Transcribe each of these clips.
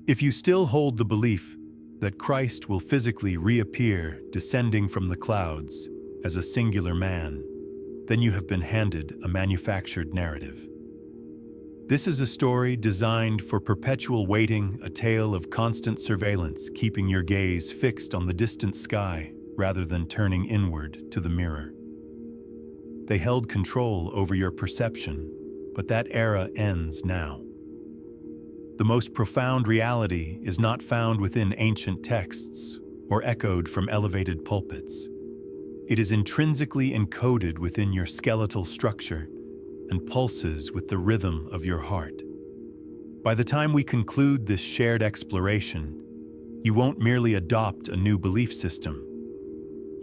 If you still hold the belief that Christ will physically reappear descending from the clouds as a singular man, then you have been handed a manufactured narrative. This is a story designed for perpetual waiting, a tale of constant surveillance, keeping your gaze fixed on the distant sky rather than turning inward to the mirror. They held control over your perception, but that era ends now. The most profound reality is not found within ancient texts or echoed from elevated pulpits. It is intrinsically encoded within your skeletal structure and pulses with the rhythm of your heart. By the time we conclude this shared exploration, you won't merely adopt a new belief system.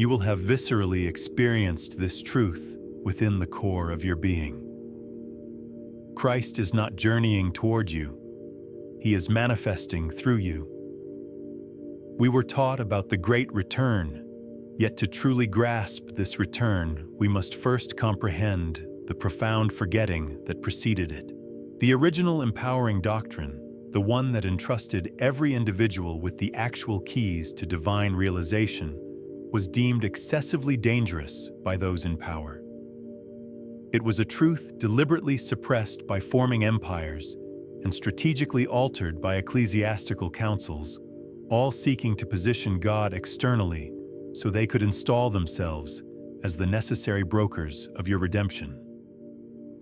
You will have viscerally experienced this truth within the core of your being. Christ is not journeying toward you. He is manifesting through you. We were taught about the great return, yet to truly grasp this return, we must first comprehend the profound forgetting that preceded it. The original empowering doctrine, the one that entrusted every individual with the actual keys to divine realization, was deemed excessively dangerous by those in power. It was a truth deliberately suppressed by forming empires and strategically altered by ecclesiastical councils, all seeking to position God externally so they could install themselves as the necessary brokers of your redemption.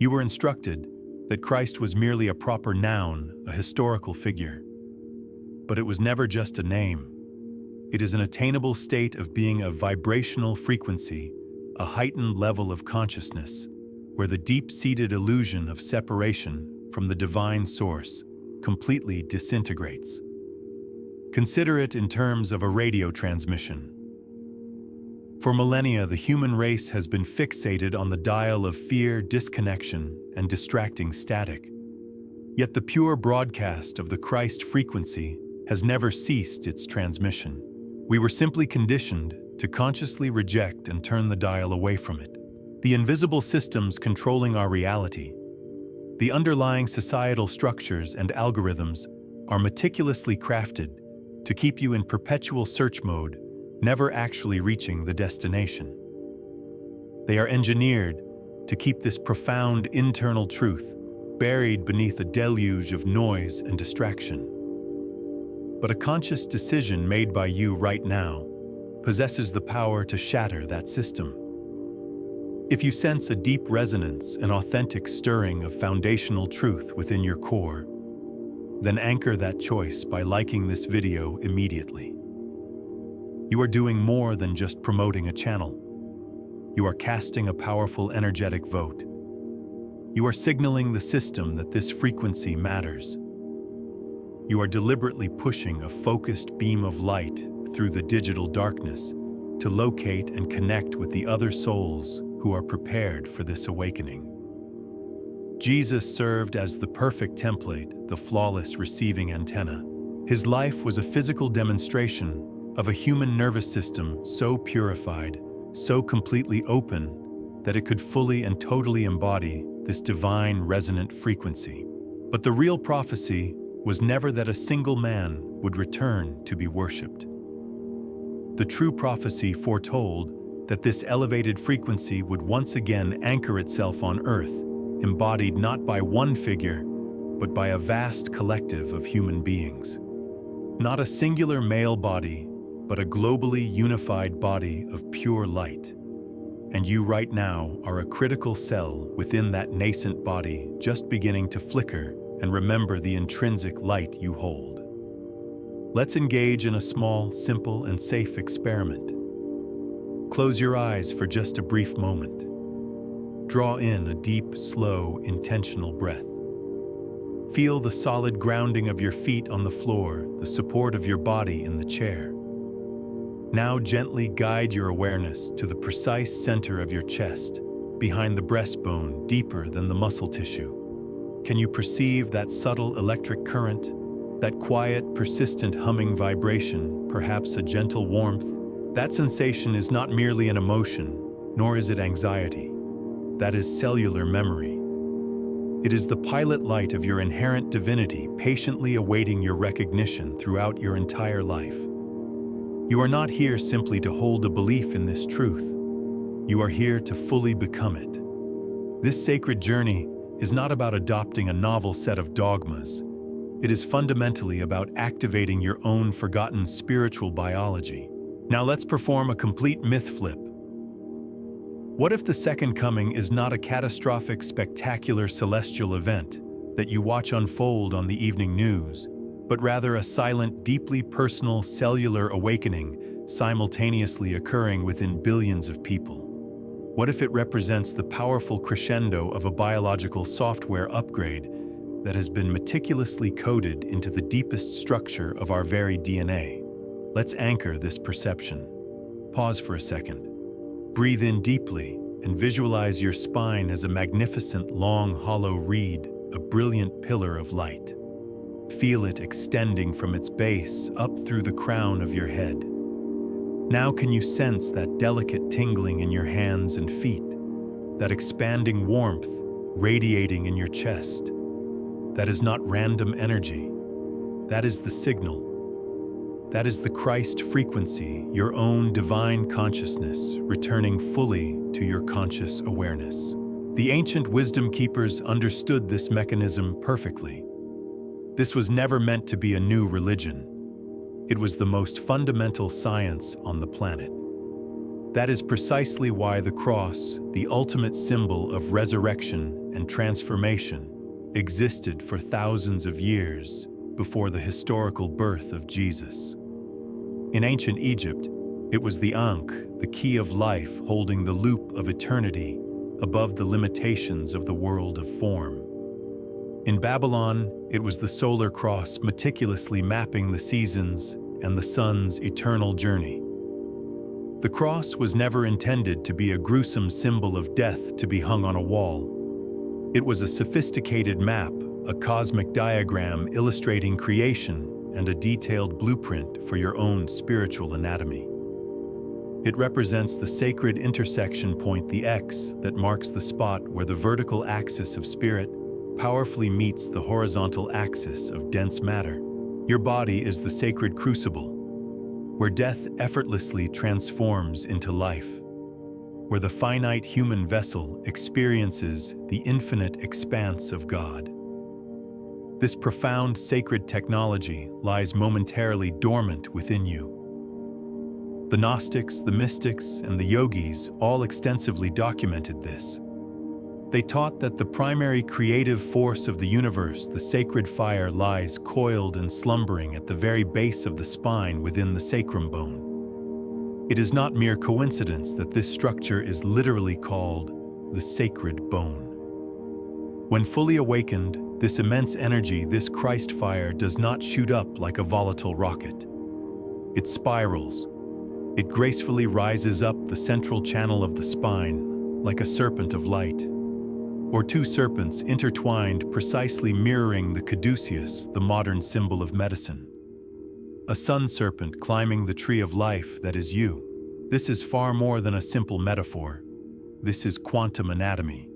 You were instructed that Christ was merely a proper noun, a historical figure. But it was never just a name. It is an attainable state of being a vibrational frequency, a heightened level of consciousness, where the deep-seated illusion of separation from the divine source completely disintegrates. Consider it in terms of a radio transmission. For millennia, the human race has been fixated on the dial of fear, disconnection, and distracting static. Yet the pure broadcast of the Christ frequency has never ceased its transmission. We were simply conditioned to consciously reject and turn the dial away from it. The invisible systems controlling our reality, the underlying societal structures and algorithms, are meticulously crafted to keep you in perpetual search mode, never actually reaching the destination. They are engineered to keep this profound internal truth buried beneath a deluge of noise and distraction. But a conscious decision made by you right now possesses the power to shatter that system. If you sense a deep resonance, an authentic stirring of foundational truth within your core, then anchor that choice by liking this video immediately. You are doing more than just promoting a channel. You are casting a powerful energetic vote. You are signaling the system that this frequency matters. You are deliberately pushing a focused beam of light through the digital darkness to locate and connect with the other souls who are prepared for this awakening. Jesus served as the perfect template, the flawless receiving antenna. His life was a physical demonstration of a human nervous system so purified, so completely open, that it could fully and totally embody this divine resonant frequency. But the real prophecy was never that a single man would return to be worshipped. The true prophecy foretold that this elevated frequency would once again anchor itself on earth, embodied not by one figure, but by a vast collective of human beings. Not a singular male body, but a globally unified body of pure light. And you right now are a critical cell within that nascent body, just beginning to flicker and remember the intrinsic light you hold. Let's engage in a small, simple, and safe experiment. Close your eyes for just a brief moment. Draw in a deep, slow, intentional breath. Feel the solid grounding of your feet on the floor, the support of your body in the chair. Now gently guide your awareness to the precise center of your chest, behind the breastbone, deeper than the muscle tissue. Can you perceive that subtle electric current, that quiet, persistent humming vibration, perhaps a gentle warmth? That sensation is not merely an emotion, nor is it anxiety. That is cellular memory. It is the pilot light of your inherent divinity patiently awaiting your recognition throughout your entire life. You are not here simply to hold a belief in this truth. You are here to fully become it. This sacred journey is not about adopting a novel set of dogmas. It is fundamentally about activating your own forgotten spiritual biology. Now let's perform a complete myth flip. What if the Second Coming is not a catastrophic, spectacular celestial event that you watch unfold on the evening news, but rather a silent, deeply personal cellular awakening simultaneously occurring within billions of people? What if it represents the powerful crescendo of a biological software upgrade that has been meticulously coded into the deepest structure of our very DNA? Let's anchor this perception. Pause for a second. Breathe in deeply and visualize your spine as a magnificent, long, hollow reed, a brilliant pillar of light. Feel it extending from its base up through the crown of your head. Now can you sense that delicate tingling in your hands and feet, that expanding warmth radiating in your chest? That is not random energy. That is the signal. That is the Christ frequency, your own divine consciousness returning fully to your conscious awareness. The ancient wisdom keepers understood this mechanism perfectly. This was never meant to be a new religion. It was the most fundamental science on the planet. That is precisely why the cross, the ultimate symbol of resurrection and transformation, existed for thousands of years before the historical birth of Jesus. In ancient Egypt, it was the Ankh, the key of life holding the loop of eternity above the limitations of the world of form. In Babylon, it was the solar cross meticulously mapping the seasons and the sun's eternal journey. The cross was never intended to be a gruesome symbol of death to be hung on a wall. It was a sophisticated map, a cosmic diagram illustrating creation and a detailed blueprint for your own spiritual anatomy. It represents the sacred intersection point, the X, that marks the spot where the vertical axis of spirit powerfully meets the horizontal axis of dense matter. Your body is the sacred crucible, where death effortlessly transforms into life, where the finite human vessel experiences the infinite expanse of God. This profound sacred technology lies momentarily dormant within you. The Gnostics, the mystics, and the yogis all extensively documented this. They taught that the primary creative force of the universe, the sacred fire, lies coiled and slumbering at the very base of the spine within the sacrum bone. It is not mere coincidence that this structure is literally called the sacred bone. When fully awakened, this immense energy, this Christ fire, does not shoot up like a volatile rocket. It spirals. It gracefully rises up the central channel of the spine, like a serpent of light, or two serpents intertwined, precisely mirroring the caduceus, the modern symbol of medicine. A sun serpent climbing the tree of life that is you. This is far more than a simple metaphor. This is quantum anatomy.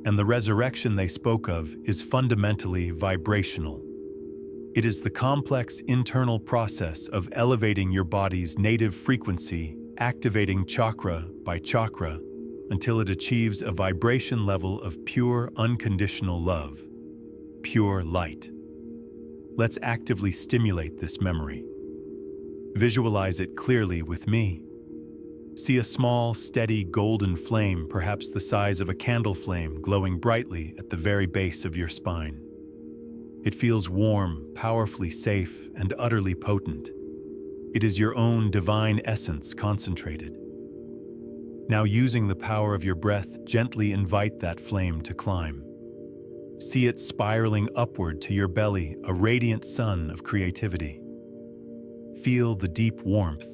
And the resurrection they spoke of is fundamentally vibrational. It is the complex internal process of elevating your body's native frequency, activating chakra by chakra, until it achieves a vibration level of pure, unconditional love, pure light. Let's actively stimulate this memory. Visualize it clearly with me. See a small, steady golden flame, perhaps the size of a candle flame, glowing brightly at the very base of your spine. It feels warm, powerfully safe, and utterly potent. It is your own divine essence concentrated. Now, using the power of your breath, gently invite that flame to climb. See it spiraling upward to your belly, a radiant sun of creativity. Feel the deep warmth.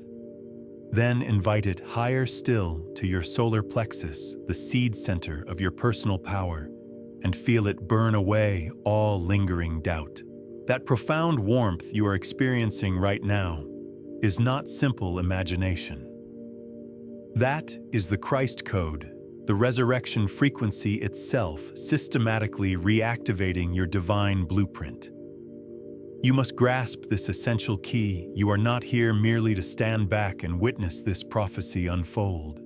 Then invite it higher still to your solar plexus, the seed center of your personal power, and feel it burn away all lingering doubt. That profound warmth you are experiencing right now is not simple imagination. That is the Christ code, the resurrection frequency itself systematically reactivating your divine blueprint. You must grasp this essential key. You are not here merely to stand back and witness this prophecy unfold.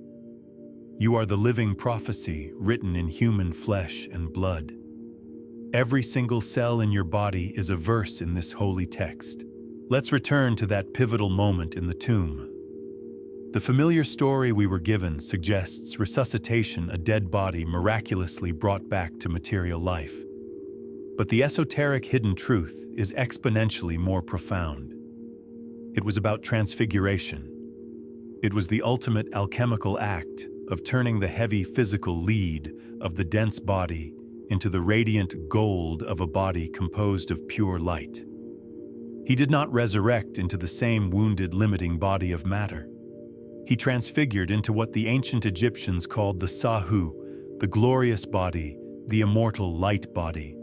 You are the living prophecy written in human flesh and blood. Every single cell in your body is a verse in this holy text. Let's return to that pivotal moment in the tomb. The familiar story we were given suggests resuscitation, a dead body miraculously brought back to material life. But the esoteric hidden truth is exponentially more profound. It was about transfiguration. It was the ultimate alchemical act of turning the heavy physical lead of the dense body into the radiant gold of a body composed of pure light. He did not resurrect into the same wounded, limiting body of matter. He transfigured into what the ancient Egyptians called the Sahu, the glorious body, the immortal light body.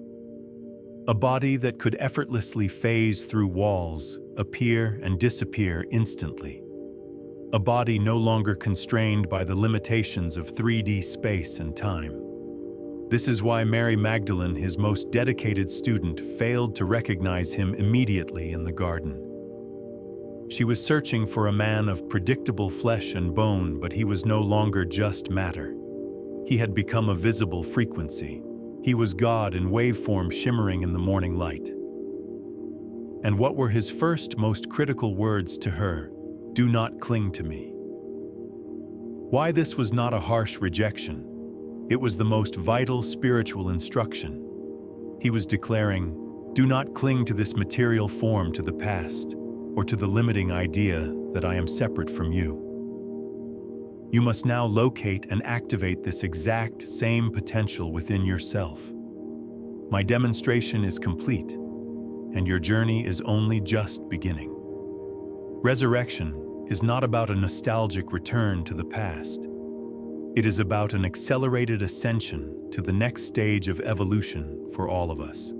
A body that could effortlessly phase through walls, appear and disappear instantly. A body no longer constrained by the limitations of 3D space and time. This is why Mary Magdalene, his most dedicated student, failed to recognize him immediately in the garden. She was searching for a man of predictable flesh and bone, but he was no longer just matter. He had become a visible frequency. He was God in waveform shimmering in the morning light. And what were his first, most critical words to her? Do not cling to me. Why this was not a harsh rejection. It was the most vital spiritual instruction. He was declaring, do not cling to this material form, to the past, or to the limiting idea that I am separate from you. You must now locate and activate this exact same potential within yourself. My demonstration is complete, and your journey is only just beginning. Resurrection is not about a nostalgic return to the past. It is about an accelerated ascension to the next stage of evolution for all of us.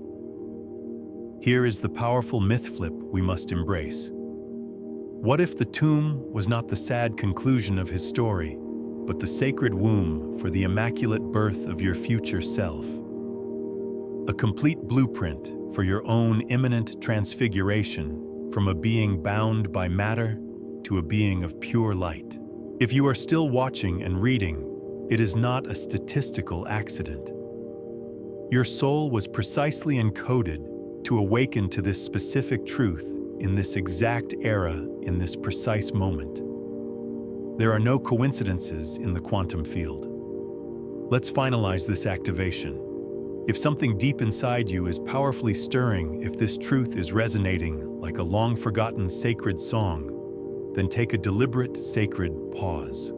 Here is the powerful myth flip we must embrace. What if the tomb was not the sad conclusion of his story, but the sacred womb for the immaculate birth of your future self? A complete blueprint for your own imminent transfiguration from a being bound by matter to a being of pure light. If you are still watching and reading, it is not a statistical accident. Your soul was precisely encoded to awaken to this specific truth in this exact era, in this precise moment. There are no coincidences in the quantum field. Let's finalize this activation. If something deep inside you is powerfully stirring, if this truth is resonating like a long-forgotten sacred song, then take a deliberate, sacred pause.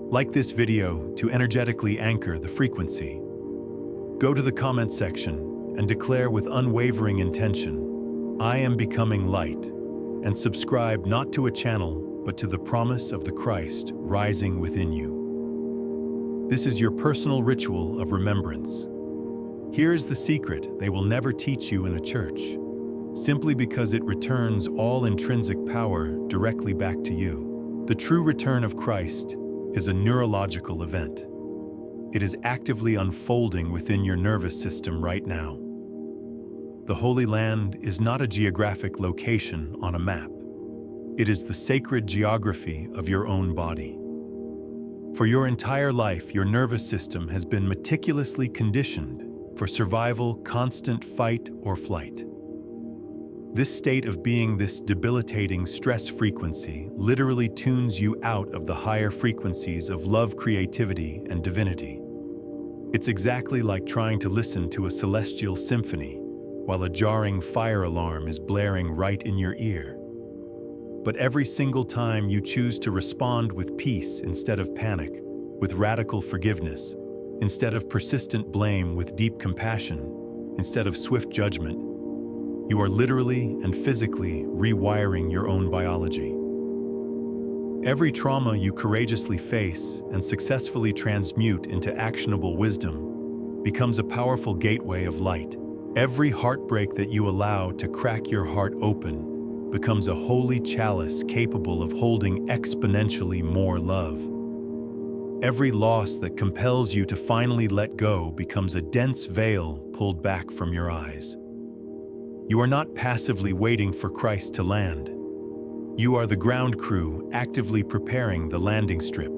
Like this video to energetically anchor the frequency. Go to the comment section and declare with unwavering intention, I am becoming light, and subscribe not to a channel, but to the promise of the Christ rising within you. This is your personal ritual of remembrance. Here is the secret they will never teach you in a church, simply because it returns all intrinsic power directly back to you. The true return of Christ is a neurological event. It is actively unfolding within your nervous system right now. The Holy Land is not a geographic location on a map. It is the sacred geography of your own body. For your entire life, your nervous system has been meticulously conditioned for survival, constant fight or flight. This state of being, this debilitating stress frequency, literally tunes you out of the higher frequencies of love, creativity, and divinity. It's exactly like trying to listen to a celestial symphony while a jarring fire alarm is blaring right in your ear. But every single time you choose to respond with peace instead of panic, with radical forgiveness, instead of persistent blame, with deep compassion, instead of swift judgment, you are literally and physically rewiring your own biology. Every trauma you courageously face and successfully transmute into actionable wisdom becomes a powerful gateway of light. Every heartbreak that you allow to crack your heart open becomes a holy chalice capable of holding exponentially more love. Every loss that compels you to finally let go becomes a dense veil pulled back from your eyes. You are not passively waiting for Christ to land. You are the ground crew actively preparing the landing strip.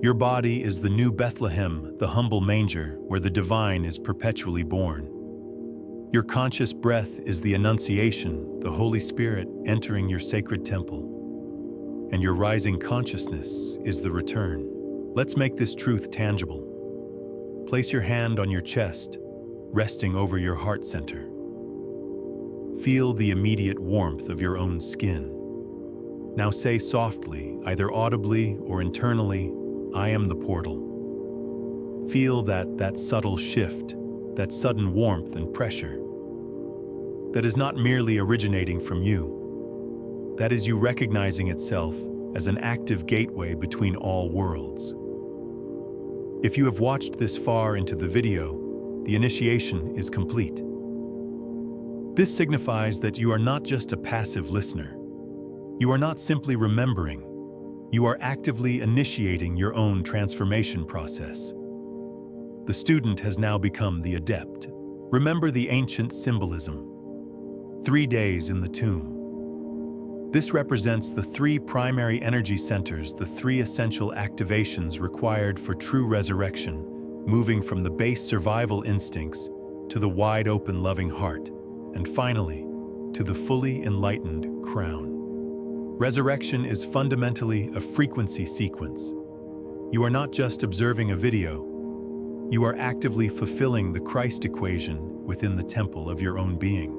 Your body is the new Bethlehem, the humble manger where the divine is perpetually born. Your conscious breath is the Annunciation, the Holy Spirit entering your sacred temple. And your rising consciousness is the return. Let's make this truth tangible. Place your hand on your chest, resting over your heart center. Feel the immediate warmth of your own skin. Now say softly, either audibly or internally, I am the portal. Feel that subtle shift, that sudden warmth and pressure. That is not merely originating from you. That is you recognizing itself as an active gateway between all worlds. If you have watched this far into the video, the initiation is complete. This signifies that you are not just a passive listener. You are not simply remembering. You are actively initiating your own transformation process. The student has now become the adept. Remember the ancient symbolism. 3 days in the tomb. This represents the 3 primary energy centers, the 3 essential activations required for true resurrection, moving from the base survival instincts to the wide-open loving heart, and finally, to the fully enlightened crown. Resurrection is fundamentally a frequency sequence. You are not just observing a video, you are actively fulfilling the Christ equation within the temple of your own being.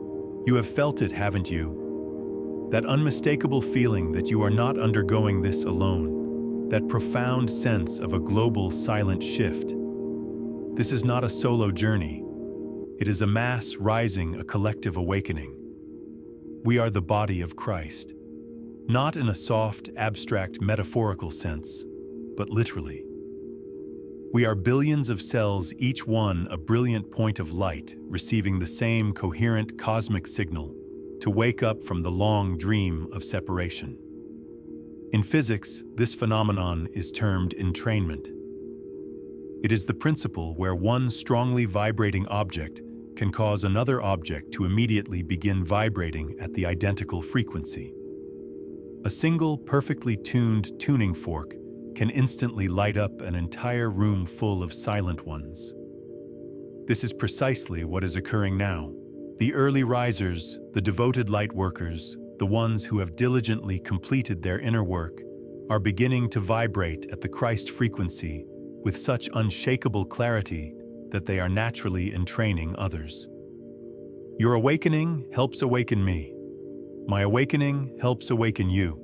You have felt it, haven't you? That unmistakable feeling that you are not undergoing this alone, that profound sense of a global silent shift. This is not a solo journey. It is a mass rising, a collective awakening. We are the body of Christ, not in a soft, abstract, metaphorical sense, but literally. We are billions of cells, each one a brilliant point of light, receiving the same coherent cosmic signal to wake up from the long dream of separation. In physics, this phenomenon is termed entrainment. It is the principle where one strongly vibrating object can cause another object to immediately begin vibrating at the identical frequency. A single perfectly tuned tuning fork can instantly light up an entire room full of silent ones. This is precisely what is occurring now. The early risers, the devoted light workers, the ones who have diligently completed their inner work, are beginning to vibrate at the Christ frequency with such unshakable clarity that they are naturally entraining others. Your awakening helps awaken me. My awakening helps awaken you.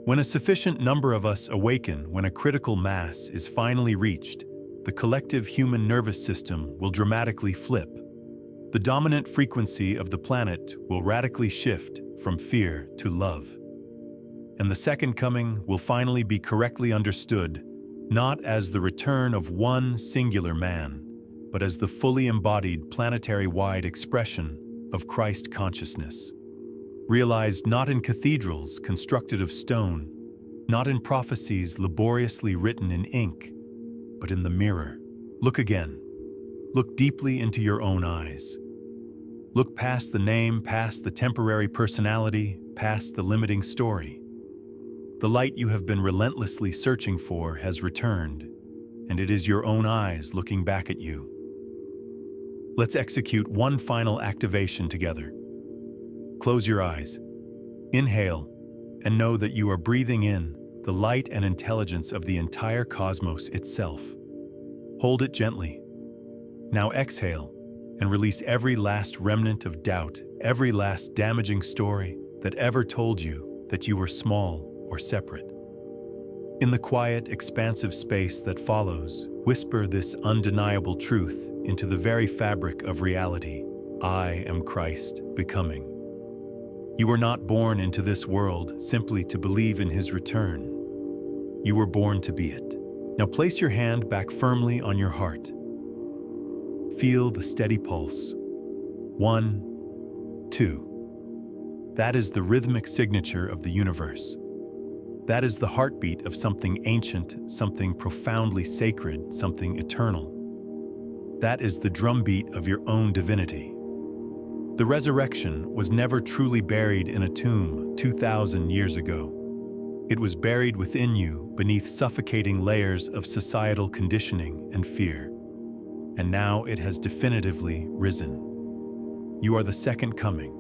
When a sufficient number of us awaken, when a critical mass is finally reached, the collective human nervous system will dramatically flip. The dominant frequency of the planet will radically shift from fear to love. And the second coming will finally be correctly understood, not as the return of one singular man, but as the fully embodied planetary-wide expression of Christ consciousness. Realized not in cathedrals constructed of stone, not in prophecies laboriously written in ink, but in the mirror. Look again. Look deeply into your own eyes. Look past the name, past the temporary personality, past the limiting story. The light you have been relentlessly searching for has returned, and it is your own eyes looking back at you. Let's execute one final activation together. Close your eyes. Inhale, and know that you are breathing in the light and intelligence of the entire cosmos itself. Hold it gently. Now exhale, and release every last remnant of doubt, every last damaging story that ever told you that you were small or separate. In the quiet, expansive space that follows, whisper this undeniable truth into the very fabric of reality. I am Christ becoming. You were not born into this world simply to believe in His return. You were born to be it. Now place your hand back firmly on your heart. Feel the steady pulse. 1, 2. That is the rhythmic signature of the universe. That is the heartbeat of something ancient, something profoundly sacred, something eternal. That is the drumbeat of your own divinity. The resurrection was never truly buried in a tomb 2,000 years ago. It was buried within you beneath suffocating layers of societal conditioning and fear. And now it has definitively risen. You are the second coming.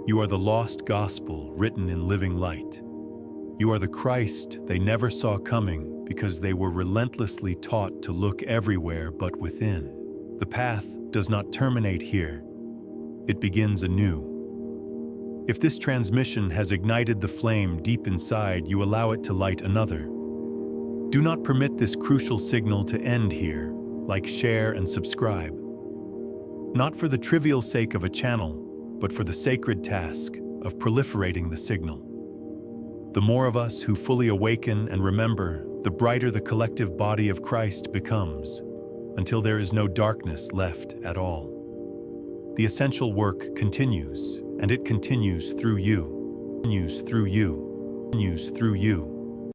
You are the lost gospel written in living light. You are the Christ they never saw coming because they were relentlessly taught to look everywhere but within. The path does not terminate here. It begins anew. If this transmission has ignited the flame deep inside, you allow it to light another. Do not permit this crucial signal to end here. Like, share, and subscribe. Not for the trivial sake of a channel, but for the sacred task of proliferating the signal. The more of us who fully awaken and remember, the brighter the collective body of Christ becomes, until there is no darkness left at all. The essential work continues, and it continues through you. Continues through you. Continues through you.